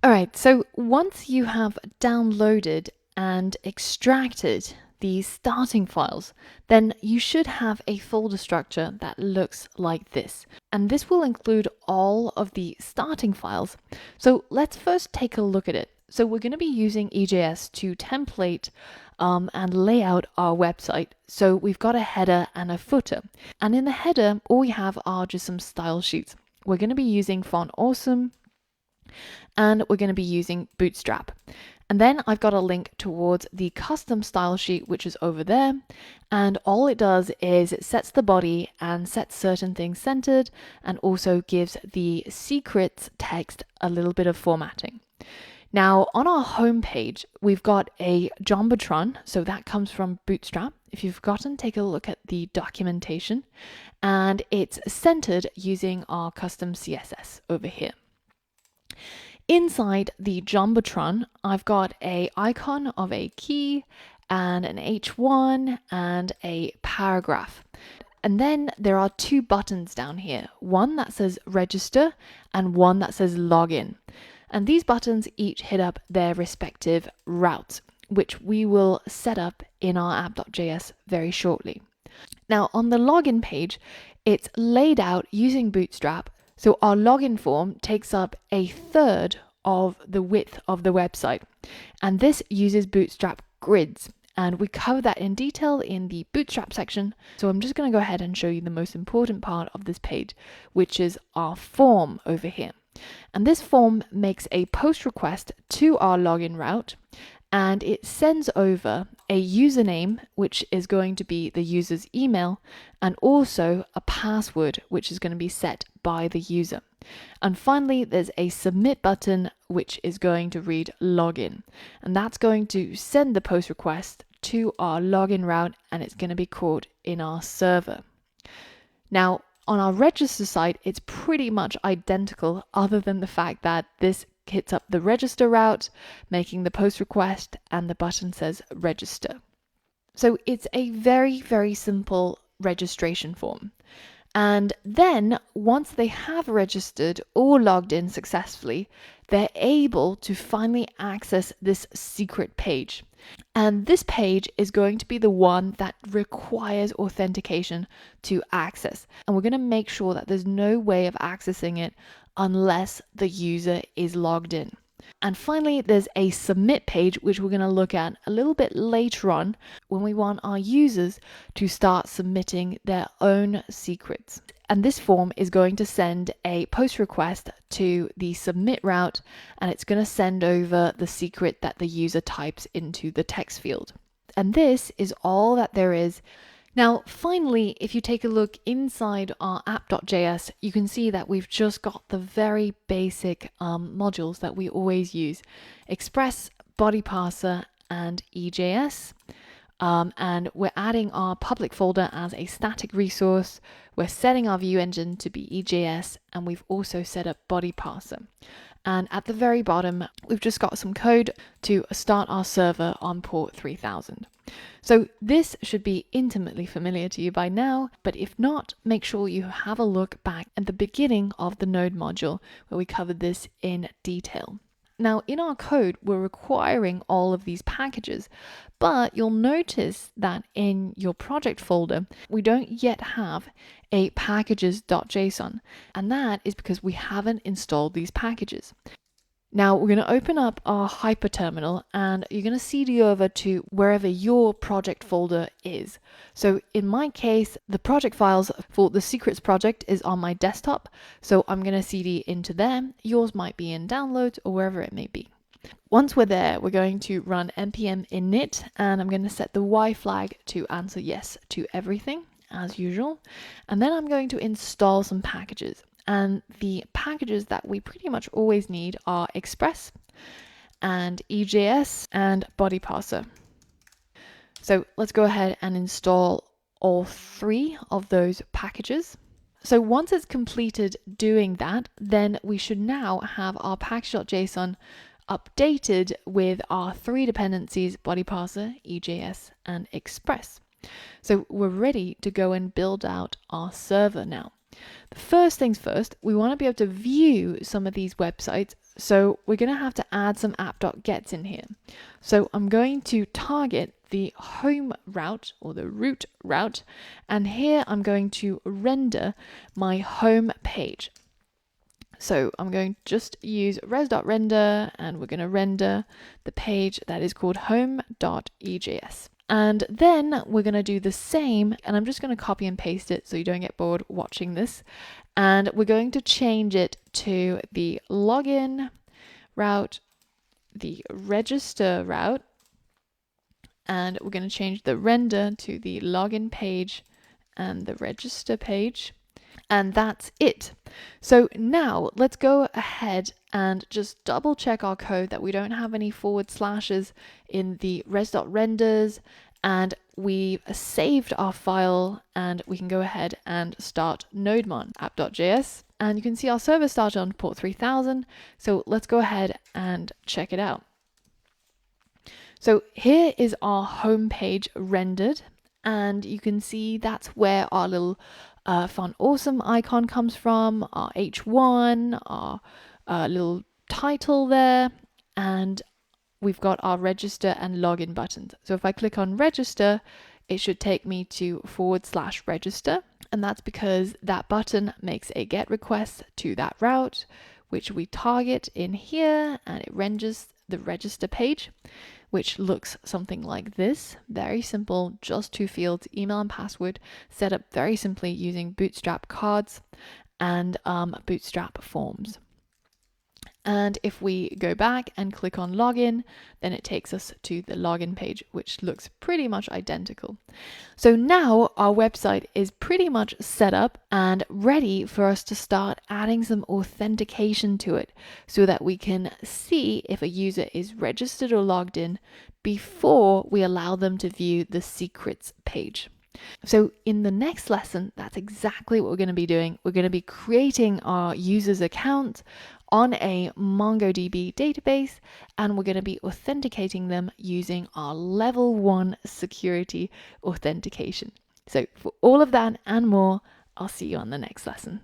All right, so once you have downloaded and extracted the starting files, then you should have a folder structure that looks like this. And this will include all of the starting files. So let's first take a look at it. So we're going to be using EJS to template and lay out our website. So we've got a header and a footer. And in the header, all we have are just some style sheets. We're going to be using Font Awesome, and we're going to be using Bootstrap. And then I've got a link towards the custom style sheet, which is over there. And all it does is it sets the body and sets certain things centered, and also gives the secrets text a little bit of formatting. Now, on our homepage, we've got a Jumbotron, so that comes from Bootstrap. If you've forgotten, take a look at the documentation, and it's centered using our custom CSS over here. Inside the Jumbotron, I've got an icon of a key and an H1 and a paragraph. And then there are two buttons down here, one that says register and one that says login. And these buttons each hit up their respective routes, which we will set up in our app.js very shortly. Now, on the login page, it's laid out using Bootstrap. So our login form takes up a third of the width of the website. And this uses Bootstrap grids. And we cover that in detail in the Bootstrap section. So I'm just going to go ahead and show you the most important part of this page, which is our form over here. And this form makes a post request to our login route, and it sends over a username, which is going to be the user's email, and also a password, which is going to be set by the user. And finally, there's a submit button, which is going to read login. And that's going to send the post request to our login route, and it's going to be caught in our server. Now, on our register side, it's pretty much identical, other than the fact that this hits up the register route, making the post request, and the button says register. So it's a very, very simple registration form. And then once they have registered or logged in successfully, they're able to finally access this secret page. And this page is going to be the one that requires authentication to access. And we're going to make sure that there's no way of accessing it unless the user is logged in. And finally, there's a submit page, which we're going to look at a little bit later on when we want our users to start submitting their own secrets. And this form is going to send a post request to the submit route, and it's going to send over the secret that the user types into the text field. And this is all that there is. Now, finally, if you take a look inside our app.js, you can see that we've just got the very basic modules that we always use: Express, Body Parser, and EJS. And we're adding our public folder as a static resource. We're setting our view engine to be EJS, and we've also set up Body Parser. And at the very bottom, we've just got some code to start our server on port 3000. So this should be intimately familiar to you by now, but if not, make sure you have a look back at the beginning of the Node module where we covered this in detail. Now, in our code, we're requiring all of these packages, but you'll notice that in your project folder, we don't yet have a packages.json, and that is because we haven't installed these packages. Now we're going to open up our hyperterminal, and you're going to CD over to wherever your project folder is. So in my case, the project files for the secrets project is on my desktop, so I'm going to CD into there. Yours might be in downloads or wherever it may be. Once we're there, we're going to run npm init, and I'm going to set the Y flag to answer yes to everything as usual. And then I'm going to install some packages. And the packages that we pretty much always need are Express and EJS and Body Parser. So let's go ahead and install all three of those packages. So once it's completed doing that, then we should now have our package.json updated with our three dependencies: Body Parser, EJS, and Express. So we're ready to go and build out our server now. The first things first, we want to be able to view some of these websites So we're going to have to add some app.gets in here. So I'm going to target the home route or the root route, and here I'm going to render my home page. So I'm going to just use res.render, and we're going to render the page that is called home.ejs. And then we're going to do the same, and I'm just going to copy and paste it so you don't get bored watching this. And we're going to change it to the login route, the register route, and we're going to change the render to the login page and the register page. And that's it. So now let's go ahead and just double check our code that we don't have any forward slashes in the res.renders, and we've saved our file, and we can go ahead and start NodeMon app.js. And you can see our server started on port 3000. So let's go ahead and check it out. So here is our home page rendered, and you can see that's where our little fun awesome icon comes from, our H1, our little title there, and we've got our register and login buttons. So if I click on register, it should take me to /register, and that's because that button makes a GET request to that route, which we target in here, and it renders the register page, which looks something like this. Very simple, just 2 fields, email and password, set up very simply using Bootstrap cards and Bootstrap forms. And if we go back and click on login, then it takes us to the login page, which looks pretty much identical. So now our website is pretty much set up and ready for us to start adding some authentication to it so that we can see if a user is registered or logged in before we allow them to view the secrets page. So in the next lesson, that's exactly what we're going to be doing. We're going to be creating our user's account on a MongoDB database, and we're going to be authenticating them using our level 1 security authentication. So for all of that and more, I'll see you on the next lesson.